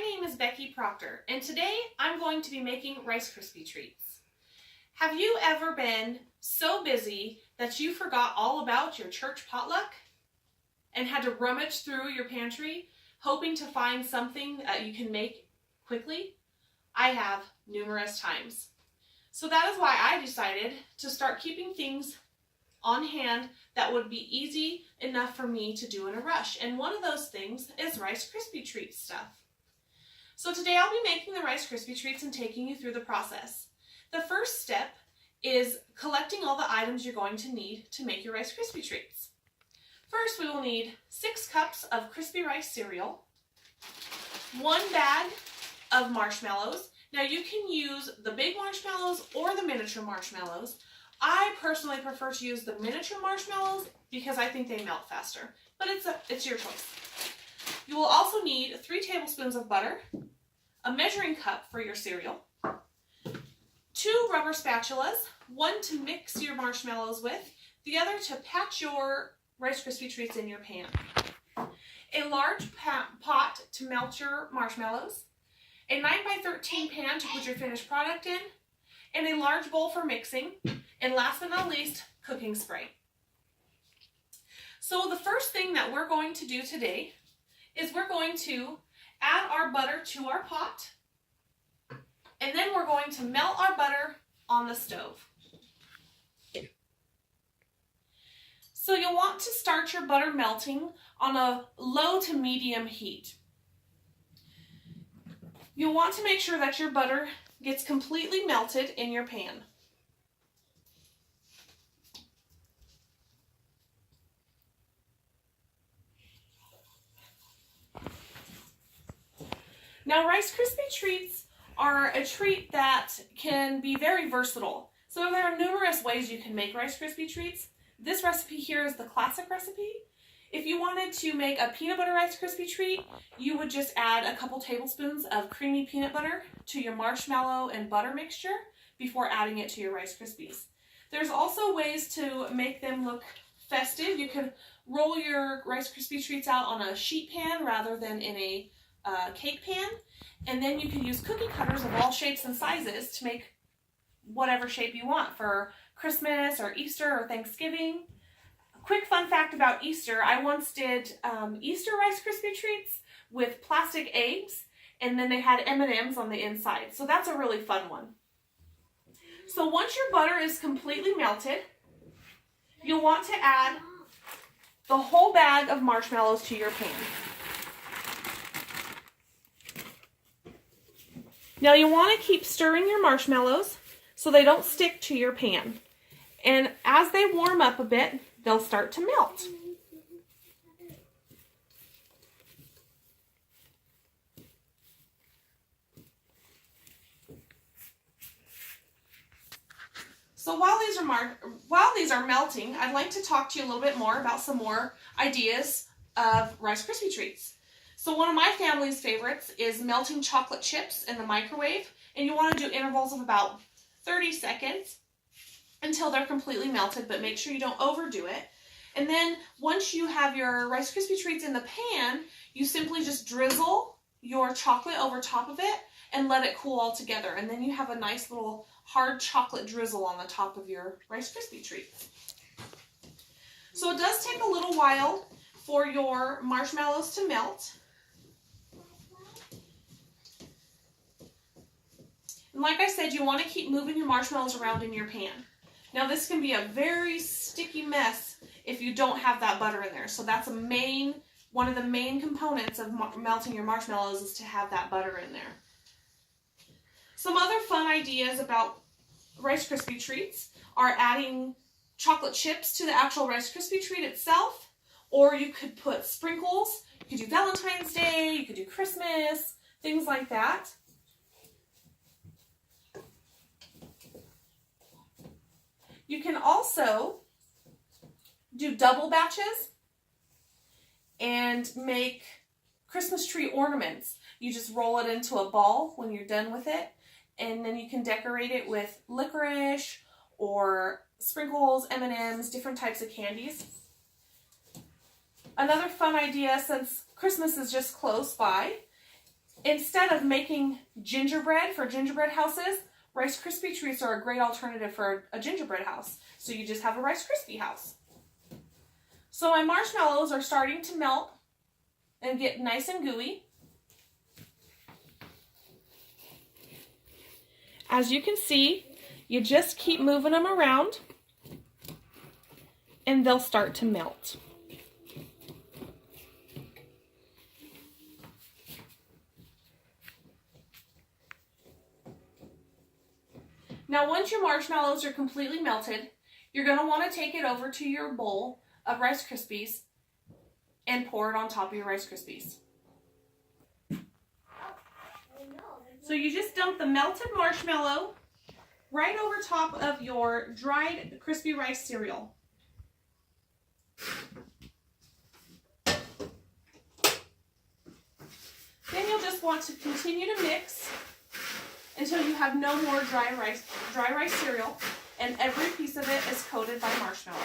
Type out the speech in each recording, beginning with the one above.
name is Becky Proctor, and today I'm going to be making Rice Krispie treats. Have you ever been so busy that you forgot all about your church potluck and had to rummage through your pantry hoping to find something that you can make quickly? I have numerous times. So that is why I decided to start keeping things on hand that would be easy enough for me to do in a rush. And one of those things is Rice Krispie treat stuff. So today I'll be making the Rice Krispie treats and taking you through the process. The first step is collecting all the items you're going to need to make your Rice Krispie treats. First, we will need 6 cups of crispy rice cereal, 1 bag of marshmallows. Now you can use the big marshmallows or the miniature marshmallows. I personally prefer to use the miniature marshmallows because I think they melt faster, but it's your choice. You will also need 3 tablespoons of butter, a measuring cup for your cereal, 2 rubber spatulas, one to mix your marshmallows with, the other to pat your Rice Krispie treats in your pan, a large pot to melt your marshmallows, a 9x13 pan to put your finished product in, and a large bowl for mixing, and last but not least, cooking spray. So the first thing that we're going to do today is we're going to add our butter to our pot, and then we're going to melt our butter on the stove. So you'll want to start your butter melting on a low to medium heat. You'll want to make sure that your butter gets completely melted in your pan. Now, Rice Krispie treats are a treat that can be very versatile. So there are numerous ways you can make Rice Krispie treats. This recipe here is the classic recipe. If you wanted to make a peanut butter Rice Krispie treat, you would just add a couple tablespoons of creamy peanut butter to your marshmallow and butter mixture before adding it to your Rice Krispies. There's also ways to make them look festive. You could roll your Rice Krispie treats out on a sheet pan rather than in a cake pan, and then you can use cookie cutters of all shapes and sizes to make whatever shape you want for Christmas or Easter or Thanksgiving. A quick fun fact about Easter, I once did Easter Rice Krispie treats with plastic eggs, and then they had M&Ms on the inside, so that's a really fun one. So once your butter is completely melted, you'll want to add the whole bag of marshmallows to your pan. Now you want to keep stirring your marshmallows so they don't stick to your pan. And as they warm up a bit, they'll start to melt. So while these are melting, I'd like to talk to you a little bit more about some more ideas of Rice Krispie treats. So one of my family's favorites is melting chocolate chips in the microwave, and you want to do intervals of about 30 seconds until they're completely melted, but make sure you don't overdo it. And then once you have your Rice Krispie treats in the pan, you simply just drizzle your chocolate over top of it and let it cool all together. And then you have a nice little hard chocolate drizzle on the top of your Rice Krispie treats. So it does take a little while for your marshmallows to melt. And like I said, you want to keep moving your marshmallows around in your pan. Now this can be a very sticky mess if you don't have that butter in there. So that's one of the main components of melting your marshmallows is to have that butter in there. Some other fun ideas about Rice Krispie treats are adding chocolate chips to the actual Rice Krispie treat itself, or you could put sprinkles. You could do Valentine's Day, you could do Christmas, things like that. You can also do double batches and make Christmas tree ornaments. You just roll it into a ball when you're done with it, and then you can decorate it with licorice or sprinkles, M&Ms, different types of candies. Another fun idea, since Christmas is just close by, instead of making gingerbread for gingerbread houses, Rice Krispie treats are a great alternative for a gingerbread house. So you just have a Rice Krispie house. So my marshmallows are starting to melt and get nice and gooey. As you can see, you just keep moving them around and they'll start to melt. Now once your marshmallows are completely melted, you're going to want to take it over to your bowl of Rice Krispies and pour it on top of your Rice Krispies. So you just dump the melted marshmallow right over top of your dried crispy rice cereal. Then you'll just want to continue to mix until you have no more dry rice cereal and every piece of it is coated by marshmallow.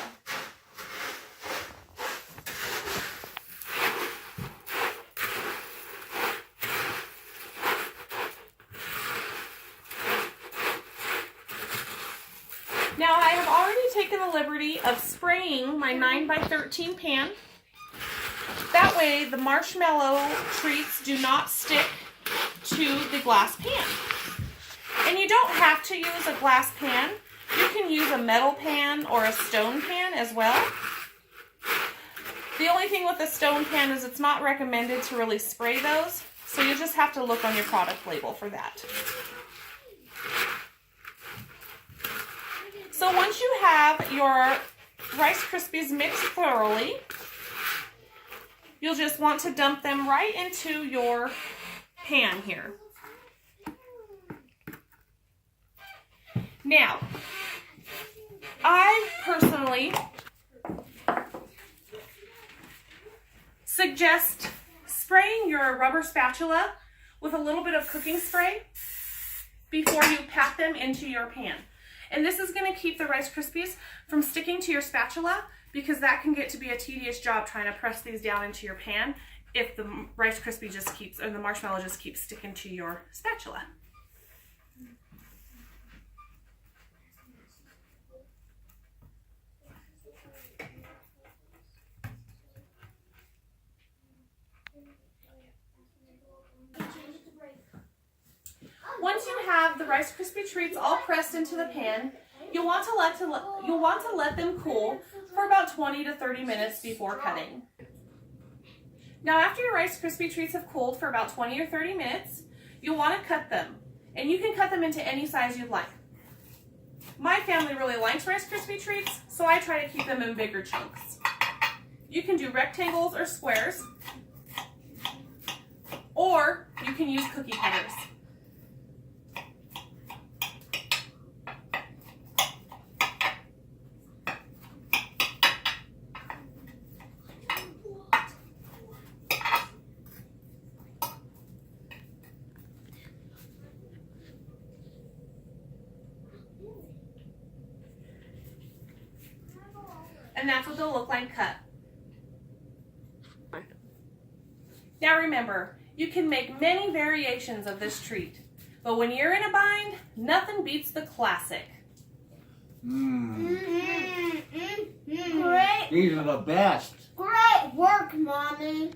Now I have already taken the liberty of spraying my 9x13 pan. That way the marshmallow treats do not stick to the glass pan. And you don't have to use a glass pan. You can use a metal pan or a stone pan as well. The only thing with a stone pan is it's not recommended to really spray those, so you just have to look on your product label for that. So once you have your Rice Krispies mixed thoroughly, you'll just want to dump them right into your pan here. Now, I personally suggest spraying your rubber spatula with a little bit of cooking spray before you pat them into your pan. And this is going to keep the Rice Krispies from sticking to your spatula, because that can get to be a tedious job trying to press these down into your pan if the Rice Krispie just keeps, or the marshmallow just keeps sticking to your spatula. Once you have the Rice Krispie treats all pressed into the pan, you'll want to let them cool for about 20 to 30 minutes before cutting. Now after your Rice Krispie treats have cooled for about 20 or 30 minutes, you'll want to cut them. And you can cut them into any size you'd like. My family really likes Rice Krispie treats, so I try to keep them in bigger chunks. You can do rectangles or squares, or you can use cookie cutters. And that's what they'll look like cut. Now remember, you can make many variations of this treat, but when you're in a bind, nothing beats the classic. Great. These are the best. Great work, Mommy.